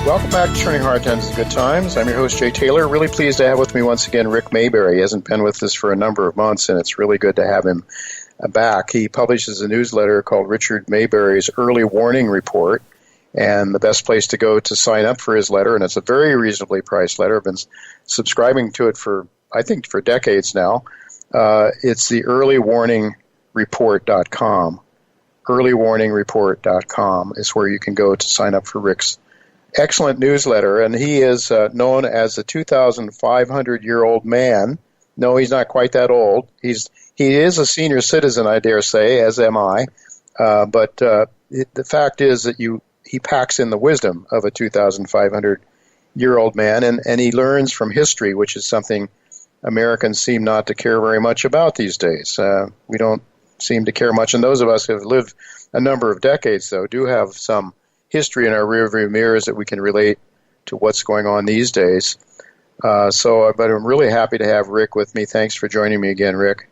Welcome back to Turning Hard Times to Good Times. I'm your host, Jay Taylor. Really pleased to have with me once again Rick Mayberry. He hasn't been with us for a number of months, and it's really good to have him back. He publishes a newsletter called Richard Mayberry's Early Warning Report, and the best place to go to sign up for his letter, and it's a very reasonably priced letter. I've been subscribing to it for decades now. It's the earlywarningreport.com. Earlywarningreport.com is where you can go to sign up for Rick's excellent newsletter, and he is known as a 2,500-year-old man. No, he's not quite that old. He is a senior citizen, I dare say, as am I. But the fact is that he packs in the wisdom of a 2,500-year-old man, and he learns from history, which is something Americans seem not to care very much about these days. We don't seem to care much, and those of us who have lived a number of decades, though, do have some history in our rearview mirrors that we can relate to what's going on these days. But I'm really happy to have Rick with me. Thanks for joining me again, Rick.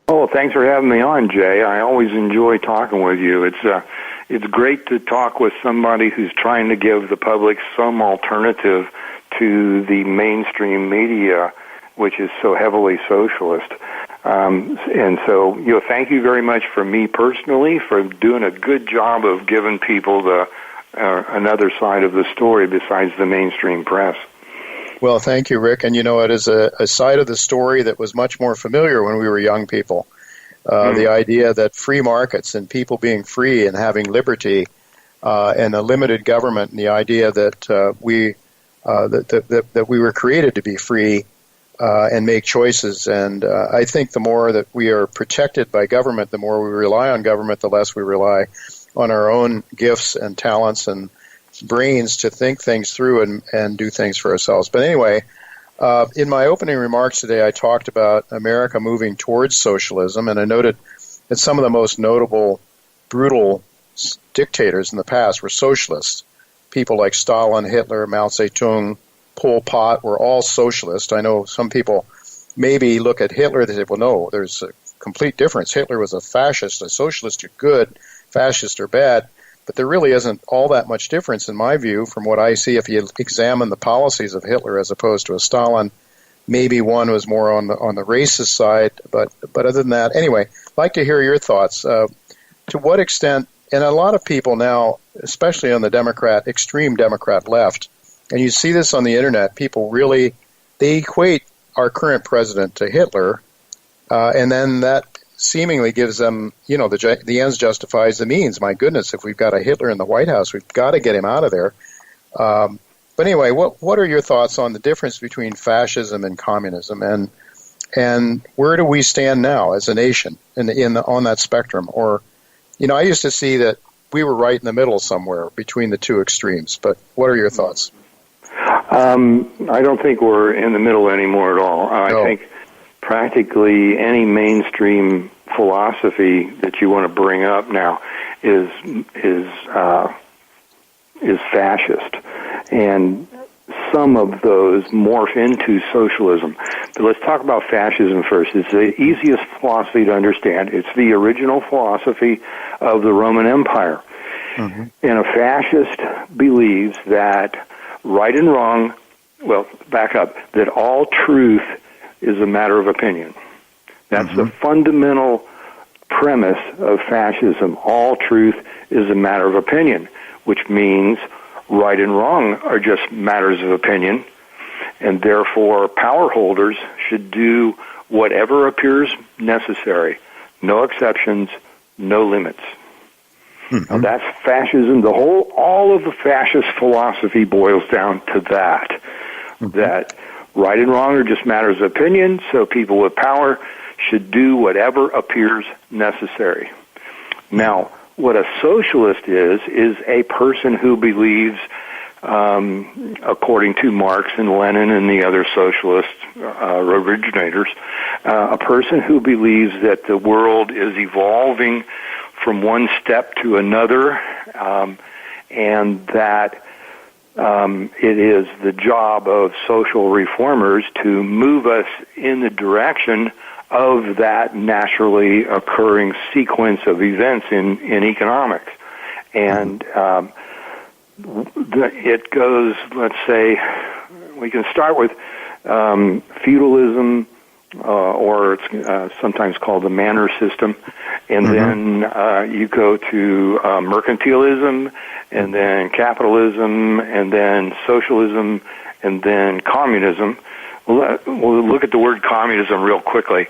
Oh, thanks for having me on, Jay. I always enjoy talking with you. It's great to talk with somebody who's trying to give the public some alternative to the mainstream media, which is so heavily socialist. And so, thank you very much for me personally for doing a good job of giving people the another side of the story besides the mainstream press. Well, thank you, Rick. And it is a side of the story that was much more familiar when we were young people. The idea that free markets and people being free and having liberty and a limited government, and the idea that we were created to be free and make choices. And I think the more that we are protected by government, the more we rely on government, the less we rely on our own gifts and talents and brains to think things through and do things for ourselves. But anyway, in my opening remarks today, I talked about America moving towards socialism, and I noted that some of the most notable, brutal dictators in the past were socialists. People like Stalin, Hitler, Mao Zedong, Pol Pot were all socialist. I know some people maybe look at Hitler, they say, well, no, there's a complete difference. Hitler was a fascist. A socialist are good, fascist are bad. But there really isn't all that much difference, in my view, from what I see if you examine the policies of Hitler as opposed to a Stalin. Maybe one was more on the racist side, but other than that, anyway, I'd like to hear your thoughts. To what extent, and a lot of people now, especially on the extreme Democrat left, and you see this on the internet, people really, they equate our current president to Hitler, and then that seemingly gives them, the ends justifies the means. My goodness, if we've got a Hitler in the White House, we've got to get him out of there. But anyway, what are your thoughts on the difference between fascism and communism, and where do we stand now as a nation on that spectrum? Or, I used to see that we were right in the middle somewhere between the two extremes. But what are your thoughts? I don't think we're in the middle anymore at all. I think practically any mainstream philosophy that you want to bring up now is fascist, and some of those morph into socialism. But let's talk about fascism first. It's the easiest philosophy to understand. It's the original philosophy of the Roman Empire. Mm-hmm. And a fascist believes that right and wrong, back up, that all truth is a matter of opinion. That's the fundamental premise of fascism. All truth is a matter of opinion, which means right and wrong are just matters of opinion, and therefore power holders should do whatever appears necessary. No exceptions, no limits. Now that's fascism. All of the fascist philosophy boils down to that. That right and wrong are just matters of opinion, so people with power should do whatever appears necessary. Now, what a socialist is a person who believes, according to Marx and Lenin and the other socialist originators, a person who believes that the world is evolving from one step to another, and that it is the job of social reformers to move us in the direction of that naturally occurring sequence of events in economics. And it goes, let's say, we can start with feudalism, or it's sometimes called the manor system, and then you go to mercantilism, and then capitalism, and then socialism, and then communism. We'll look at the word communism real quickly.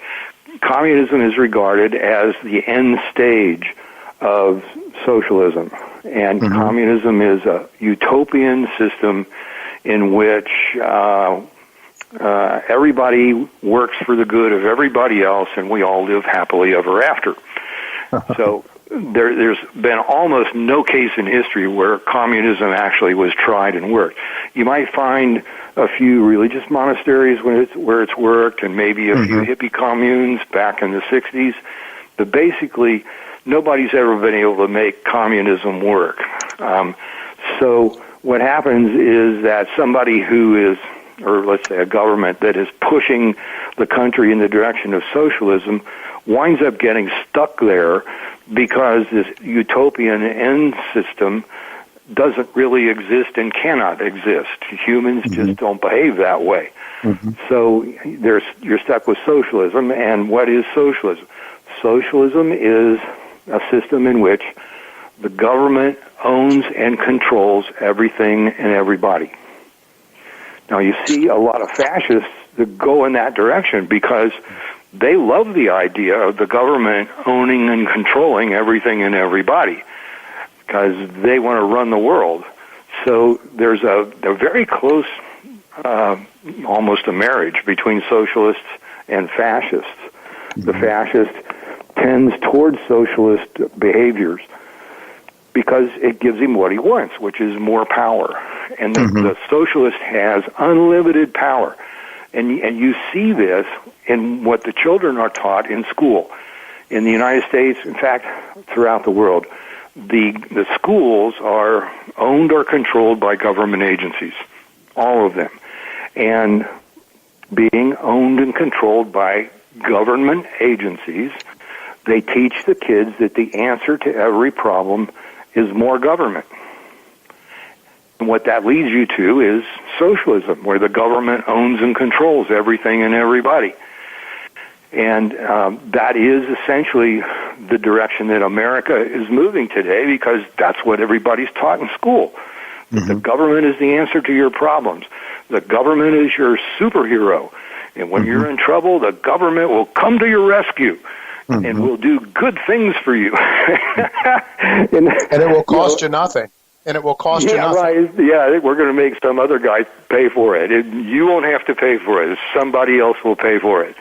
Communism is regarded as the end stage of socialism, and communism is a utopian system in which everybody works for the good of everybody else, and we all live happily ever after. So there's been almost no case in history where communism actually was tried and worked. You might find a few religious monasteries where it's worked, and maybe a few hippie communes back in the 60s, but basically nobody's ever been able to make communism work. So what happens is that somebody who is, or let's say a government that is pushing the country in the direction of socialism, winds up getting stuck there because this utopian end system doesn't really exist and cannot exist. Humans just don't behave that way. So you're stuck with socialism. And what is socialism? Socialism is a system in which the government owns and controls everything and everybody. Now, you see a lot of fascists that go in that direction because they love the idea of the government owning and controlling everything and everybody because they want to run the world. So there's a very close, almost a marriage between socialists and fascists. The fascist tends towards socialist behaviors because it gives him what he wants, which is more power. And the socialist has unlimited power. And you see this in what the children are taught in school. In the United States, in fact, throughout the world, the schools are owned or controlled by government agencies, all of them. And being owned and controlled by government agencies, they teach the kids that the answer to every problem is more government. And what that leads you to is socialism, where the government owns and controls everything and everybody. And that is essentially the direction that America is moving today, because that's what everybody's taught in school. The government is the answer to your problems. The government is your superhero. And when you're in trouble, the government will come to your rescue. And will do good things for you. and it will cost you nothing. And it will cost you nothing. Right. Yeah, we're going to make some other guy pay for it. You won't have to pay for it. Somebody else will pay for it.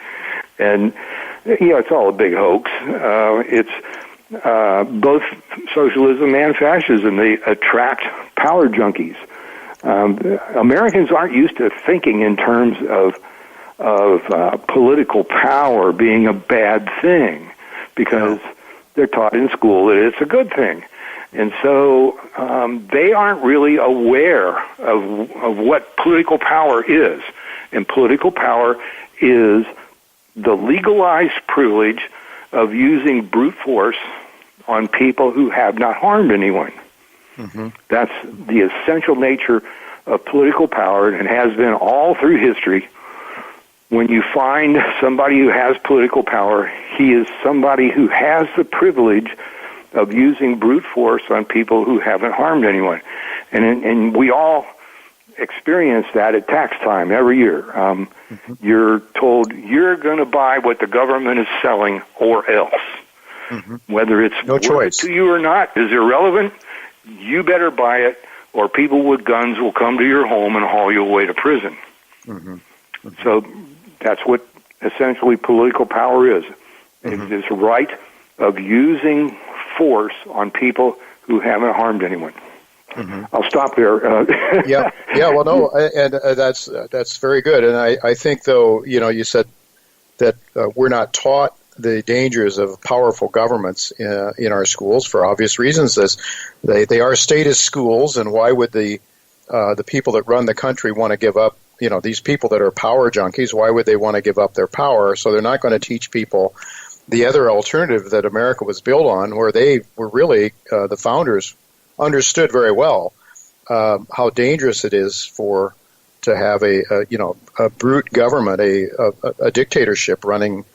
And, it's all a big hoax. It's both socialism and fascism. They attract power junkies. Americans aren't used to thinking in terms of political power being a bad thing, because they're taught in school that it's a good thing. And so they aren't really aware of what political power is. And political power is the legalized privilege of using brute force on people who have not harmed anyone. That's the essential nature of political power, and has been all through history. When you find somebody who has political power, he is somebody who has the privilege of using brute force on people who haven't harmed anyone. And we all experience that at tax time every year. You're told you're going to buy what the government is selling or else. Whether it's no choice to you or not is irrelevant. You better buy it, or people with guns will come to your home and haul you away to prison. So that's what essentially political power is. It's this right of using force on people who haven't harmed anyone. I'll stop there. Well, no, and that's very good. And I think, though, you said that we're not taught the dangers of powerful governments in our schools for obvious reasons. As they are statist schools, and why would the people that run the country want to give up? These people that are power junkies, why would they want to give up their power? So they're not going to teach people the other alternative that America was built on, where they were really, the founders understood very well how dangerous it is to have a brute government, a dictatorship running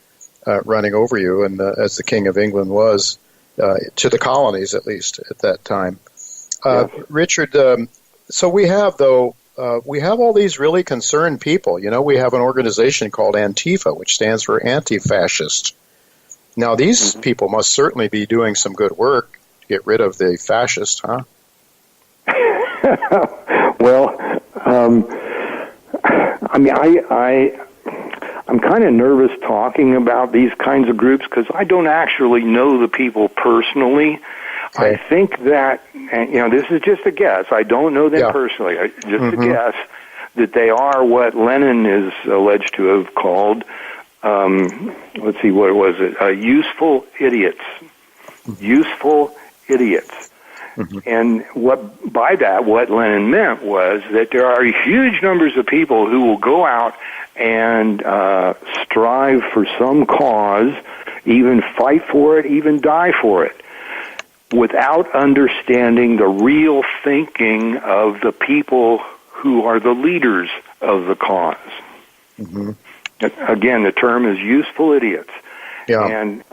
over you, and as the King of England was to the colonies, at least at that time. Yes. Richard, so we have all these really concerned people. We have an organization called Antifa, which stands for Anti-Fascist. Now, these people must certainly be doing some good work to get rid of the fascists, huh? Well, I'm kind of nervous talking about these kinds of groups because I don't actually know the people personally. Okay. I think that, this is just a guess. I don't know them personally. Just a guess that they are what Lenin is alleged to have called, let's see, what was it? Useful idiots. Useful idiots. And what Lenin meant was that there are huge numbers of people who will go out and strive for some cause, even fight for it, even die for it, without understanding the real thinking of the people who are the leaders of the cause. Again, the term is useful idiots. Yeah. And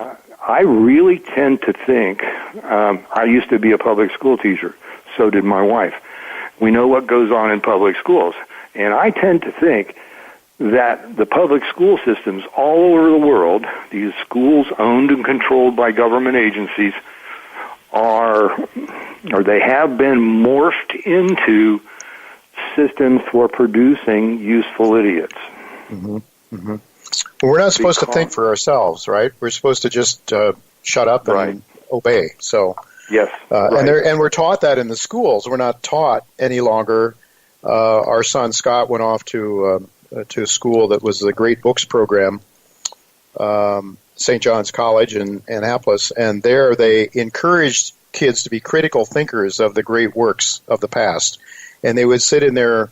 I really tend to think, I used to be a public school teacher, so did my wife. We know what goes on in public schools. And I tend to think that the public school systems all over the world, these schools owned and controlled by government agencies, they have been morphed into systems for producing useful idiots. Well, we're not supposed to think for ourselves, right? We're supposed to just shut up and obey. So, yes, and we're taught that in the schools. We're not taught any longer. Our son Scott went off to a school that was the Great Books program, St. John's College in Annapolis, and there they encouraged kids to be critical thinkers of the great works of the past, and they would sit in their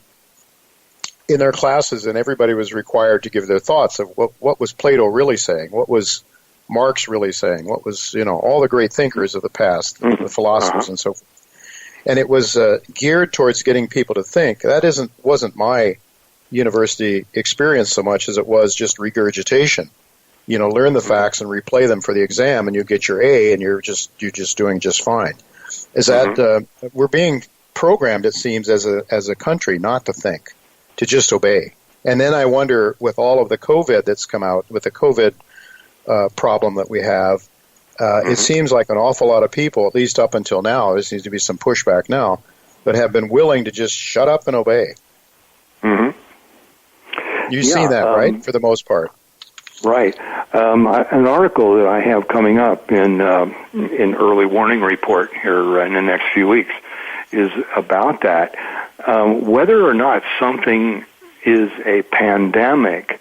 classes, and everybody was required to give their thoughts of what was Plato really saying, what was Marx really saying, what was all the great thinkers of the past, the philosophers and so forth. And it was geared towards getting people to think. That wasn't my university experience so much as it was just regurgitation. Learn the facts and replay them for the exam, and you get your A, and you're just doing just fine. Is that we're being programmed, it seems, as a country not to think, to just obey. And then I wonder, with all of the COVID that's come out, with the COVID problem that we have, it seems like an awful lot of people, at least up until now, there seems to be some pushback now, but have been willing to just shut up and obey. You've seen that, right, for the most part? Right. An article that I have coming up in Early Warning Report here in the next few weeks is about that. Whether or not something is a pandemic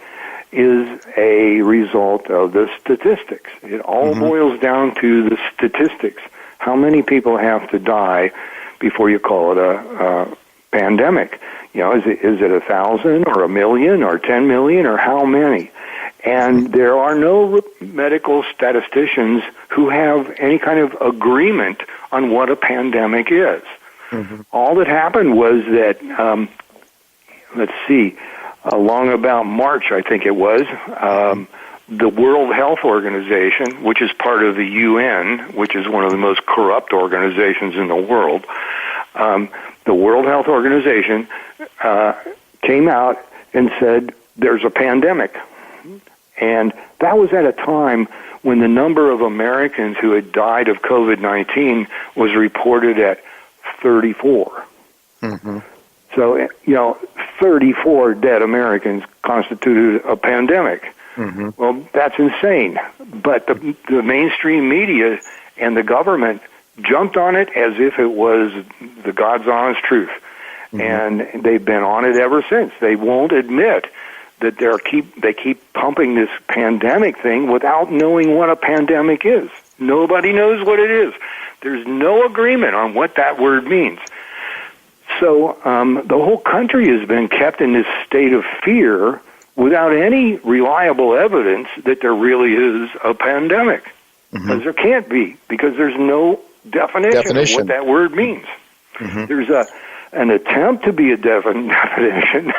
is a result of the statistics. It all boils down to the statistics. How many people have to die before you call it a pandemic? Is it 1,000 or 1,000,000 or 10 million or how many? And there are no medical statisticians who have any kind of agreement on what a pandemic is. All that happened was that, along about March, I think it was, the World Health Organization, which is part of the UN, which is one of the most corrupt organizations in the world, the World Health Organization came out and said, there's a pandemic. And that was at a time when the number of Americans who had died of COVID-19 was reported at 34. So, 34 dead Americans constituted a pandemic. Well, that's insane. But the mainstream media and the government jumped on it as if it was the God's honest truth. And they've been on it ever since. They won't admit that they keep pumping this pandemic thing without knowing what a pandemic is. Nobody knows what it is. There's no agreement on what that word means. So the whole country has been kept in this state of fear without any reliable evidence that there really is a pandemic. Because there can't be, because there's no definition of what that word means. There's an attempt to be a definition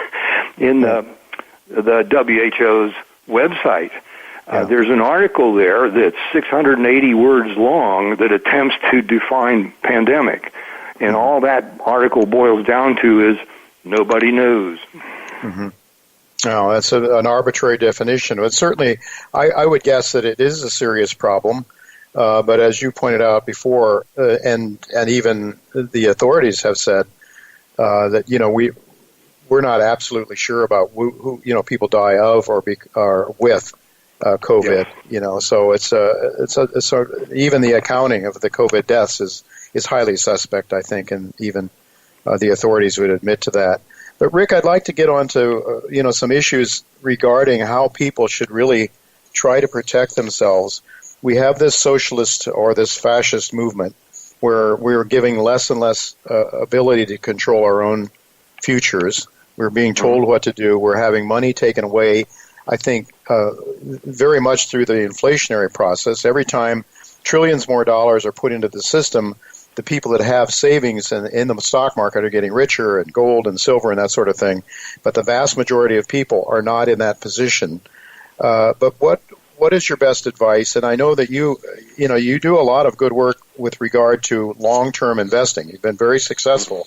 in the WHO's website. There's an article there that's 680 words long that attempts to define pandemic. And all that article boils down to is nobody knows. Mm-hmm. No, that's an arbitrary definition. But certainly, I would guess that it is a serious problem. But as you pointed out before, and even the authorities have said that we're not absolutely sure about who people die of or with COVID. Yes. So it's even the accounting of the COVID deaths is highly suspect, I think, and even the authorities would admit to that. But Rick, I'd like to get on to some issues regarding how people should really try to protect themselves. We have this socialist or this fascist movement where we're giving less and less ability to control our own futures. We're being told what to do. We're having money taken away, I think, very much through the inflationary process. Every time trillions more dollars are put into the system, the people that have savings in the stock market are getting richer, and gold and silver and that sort of thing. But the vast majority of people are not in that position. But what is your best advice? And I know that you do a lot of good work with regard to long-term investing. You've been very successful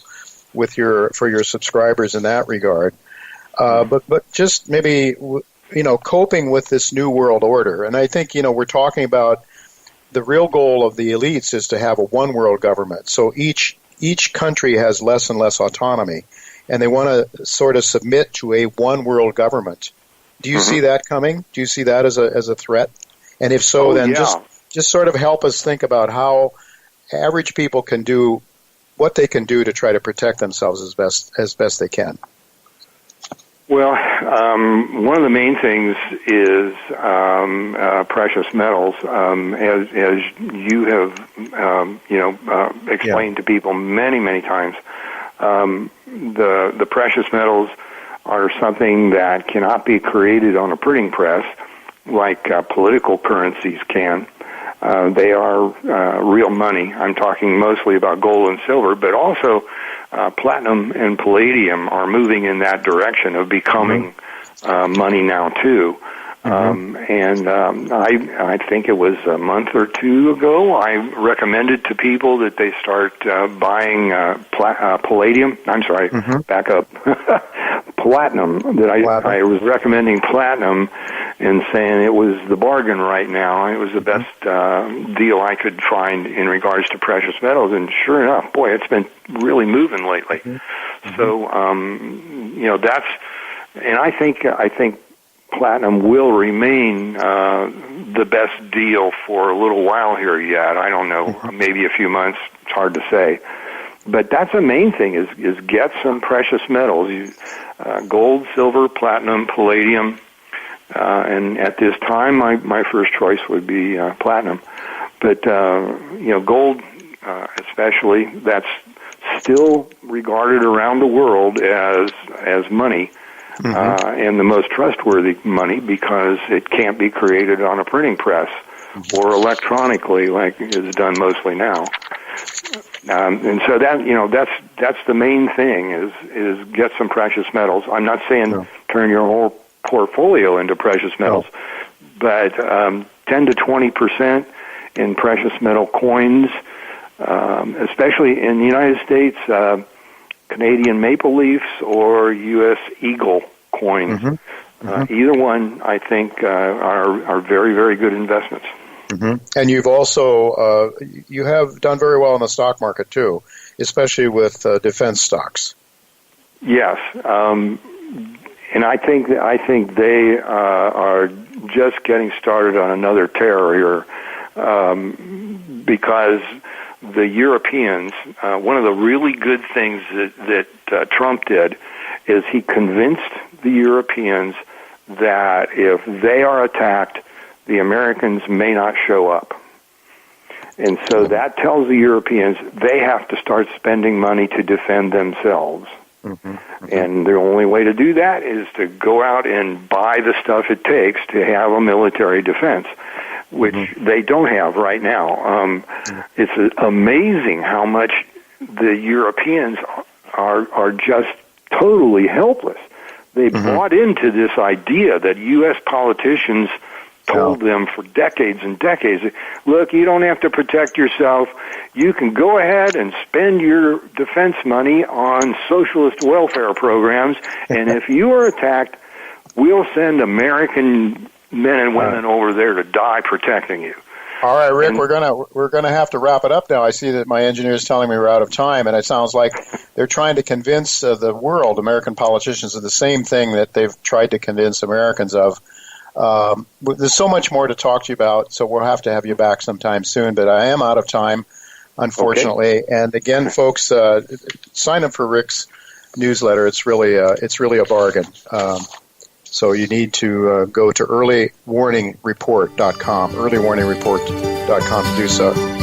for your subscribers in that regard. But just maybe coping with this new world order. And I think we're talking about the real goal of the elites is to have a one world government. So each country has less and less autonomy, and they want to sort of submit to a one world government. Do you see that coming? Do you see that as a threat? And if so, just sort of help us think about how average people can do what they can do to try to protect themselves as best they can. Well, one of the main things is precious metals, as you have explained to people many times. The precious metals are something that cannot be created on a printing press like political currencies can. They are real money. I'm talking mostly about gold and silver, but also platinum and palladium are moving in that direction of becoming money now too. I think it was a month or two ago, I recommended to people that they start buying palladium. I'm sorry, back up. Platinum. I was recommending platinum and saying it was the bargain right now. It was the best deal I could find in regards to precious metals. And sure enough, boy, it's been really moving lately. So, that's, and I think platinum will remain the best deal for a little while here yet. I don't know, maybe a few months. It's hard to say. But that's the main thing is get some precious metals, gold, silver, platinum, palladium. And at this time, my first choice would be platinum. But, gold especially, that's still regarded around the world as money. And the most trustworthy money because it can't be created on a printing press or electronically like is done mostly now. And so that's the main thing is get some precious metals. I'm not saying turn your whole portfolio into precious metals, but 10 to 20% in precious metal coins, especially in the United States. Canadian maple leafs or U.S. eagle coins. Either one, I think, are very, very good investments. And you've also you have done very well in the stock market too, especially with defense stocks. Yes, and I think they are just getting started on another terror here because the Europeans, one of the really good things that Trump did is he convinced the Europeans that if they are attacked, the Americans may not show up. And so that tells the Europeans they have to start spending money to defend themselves. And the only way to do that is to go out and buy the stuff it takes to have a military defense, which they don't have right now. It's amazing how much the Europeans are just totally helpless. They bought into this idea that U.S. politicians told them for decades and decades, look, you don't have to protect yourself. You can go ahead and spend your defense money on socialist welfare programs, and if you are attacked, we'll send American men and women over there to die protecting you. All right, Rick, we're gonna have to wrap it up now. I see that my engineer is telling me we're out of time, and it sounds like they're trying to convince the world, American politicians, of the same thing that they've tried to convince Americans of. There's so much more to talk to you about, so we'll have to have you back sometime soon. But I am out of time, unfortunately. Okay. And again, folks, sign up for Rick's newsletter. It's really a bargain. So you need to go to earlywarningreport.com, earlywarningreport.com to do so.